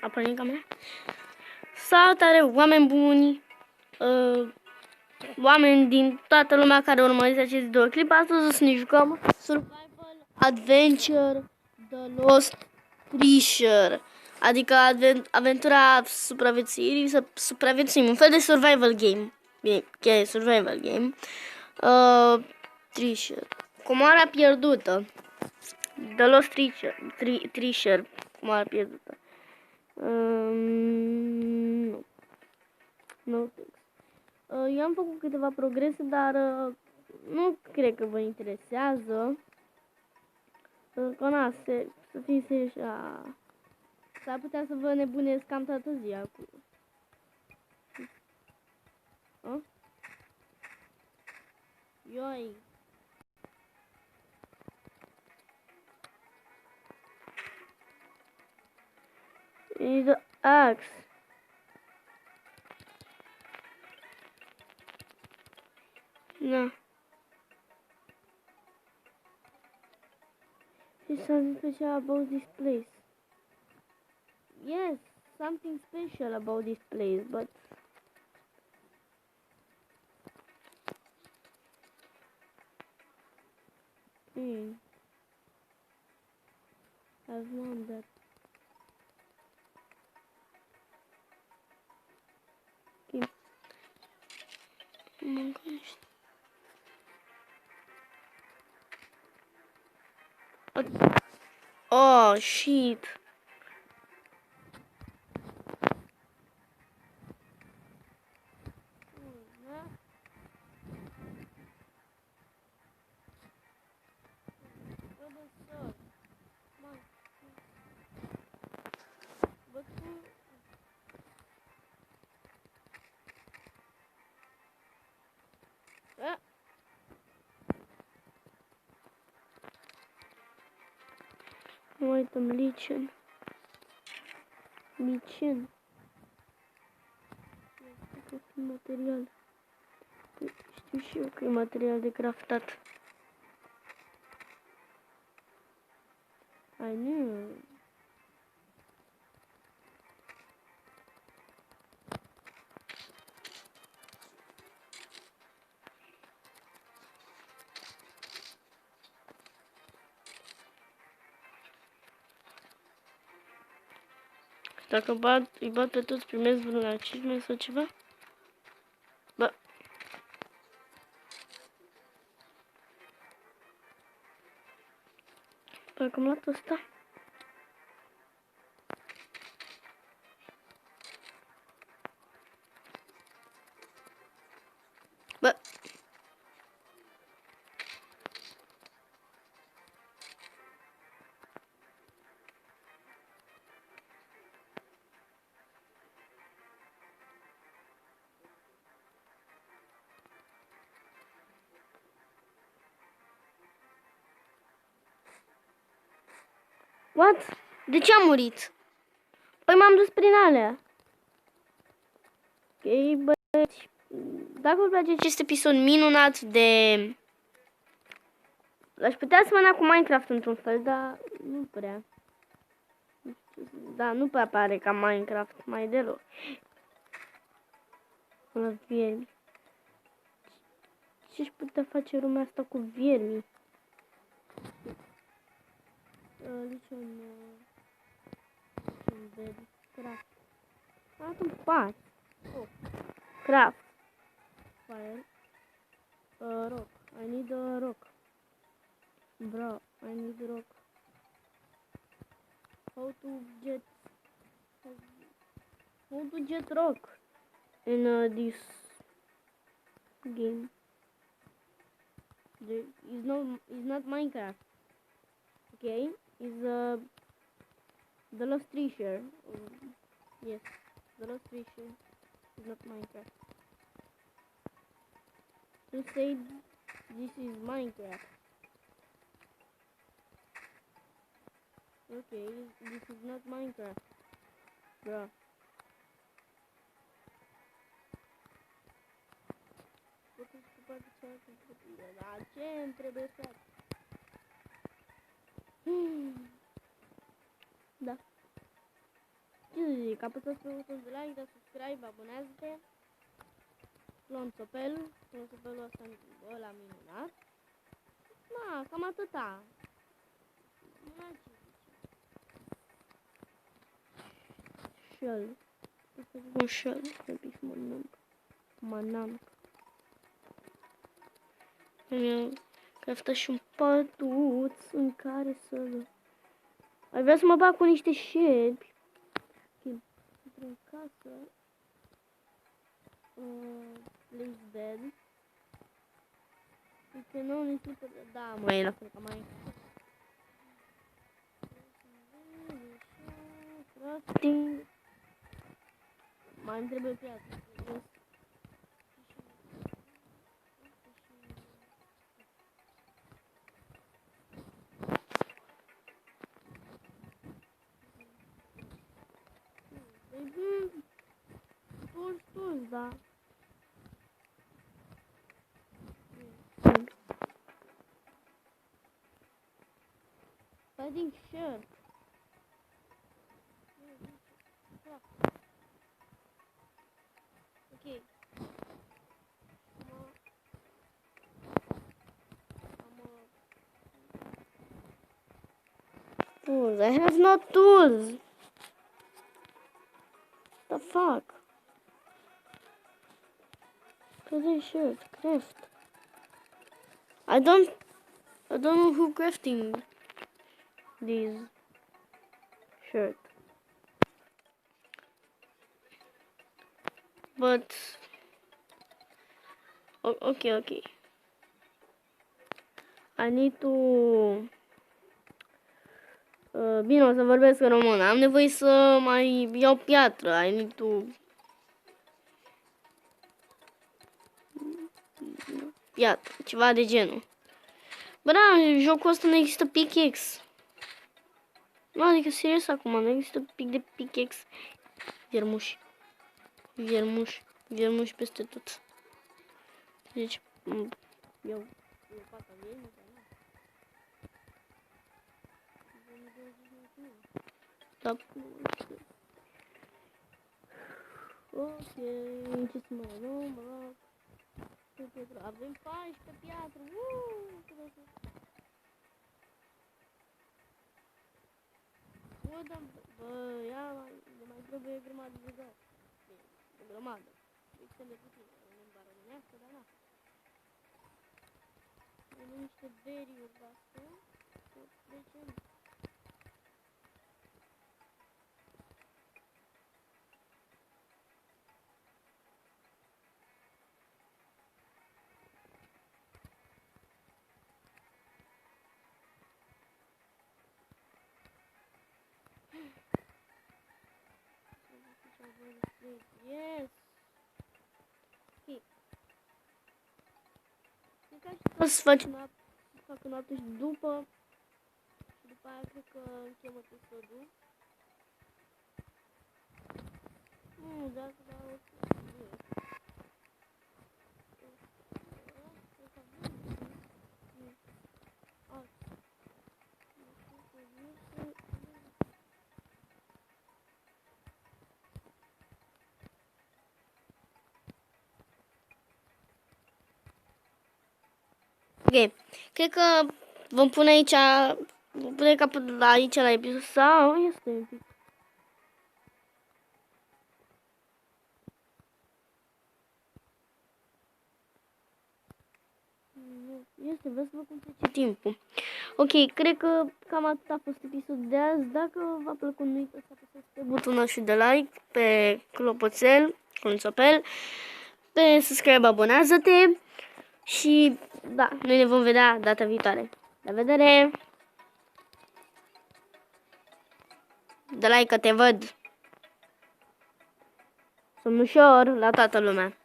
A pornit camera? Salutare, oameni buni! Oameni din toată lumea care urmăriți acest videoclip. Astăzi o să ne jucăm Survival Adventure The Lost Treasure. Adică aventura supraviețuirii, să supraviețuim. Un fel de survival game. Bine, chiar e survival game. Treasure. Comoara pierdută. The Lost Treasure. Comoara pierdută. Nu. Eu am făcut câteva progrese, dar nu cred că vă interesează. Că na, să fim serioși, s-ar putea să vă nebunesc cam toată ziua cu... Ioi! Need the axe. No. There's something special about this place. Yes, something special about this place, but... I've known that. Okay. Oh my gosh. Oh shit. Nu uităm licen. Este material. Știu și eu că e material de craftat. Ai nu. Dacă îi bat pe toți, primesc vreun achievement sau ceva? Bă. Dacă am luat ăsta. Bă. What? De ce am murit? Păi m-am dus prin alea. Ok, băieți. Dacă vă place acest episod minunat de... L-aș putea semăna cu Minecraft într-un fel, dar nu prea. Da, nu prea pare ca Minecraft, mai deloc. La viermi. Ce-și putea face lumea asta cu viermi? Deci un bed. Craft. Arată un pat. Craft. Fire. Rock. I need a rock. Bro, I need rock. How to get rock in this game? It's not Minecraft. Okay, is The Lost Treasure. Yes, The Lost Treasure is not Minecraft. You say this is Minecraft. Okay, this is not Minecraft, bro. Dar ce îmi trebuie să... Da. zic, apăsați pe butonul de like, dați subscribe, abonează-te. Clonțopelul ăsta ăla minunat. Ma, cam atâta. Shell. Asta e un shell, trebuie să mănânc. Craftă și un pătuț în care să... Ai vrea să mă bag cu niște șerpi. Într-o casă. Place bed. Uite, nu, nici nu pot... Da, mă, e la fel ca mai... Crafting. Mai îmi trebuie piatră. Tools, da. Fighting shirt. Okay. Tools. I have no tools. The fuck? Fighting shirt. Craft. I don't know who crafting these shirt. But okay. I need to bine, o să vorbesc în română. Am nevoie să mai iau piatră. I need to piatră, ceva de genul. Bă, da, în jocul ăsta nu există pickaxe. Nu, adică serios acum, nu există pic de pickaxe. Viermuși peste tot. Deci, eu fac aveni, da. Ok, ce să mai luăm, mă rog. Avem 14 piatră, bă, ia, mai trebuie grămadă de gaz. Grămadă. Extrem de puțin. În limba românească, dar na. Avem niște beriuri de astea. De ce nu? Yes. Ok. O să fac noapte și după aia cred că închem episodul. Nu, dacă ok, cred că vom pune capătul aici la episod sau este un pic. Este, vreau să văd cum trece timpul. Ok, cred că cam atât a fost episodul de azi. Dacă v-a plăcut, nu uitați să apăsați pe butonul și de like, pe clopoțel, pe subscribe, abonează-te și da, noi ne vom vedea data viitoare. La vedere! Dă like că te văd! Somn ușor la toată lumea!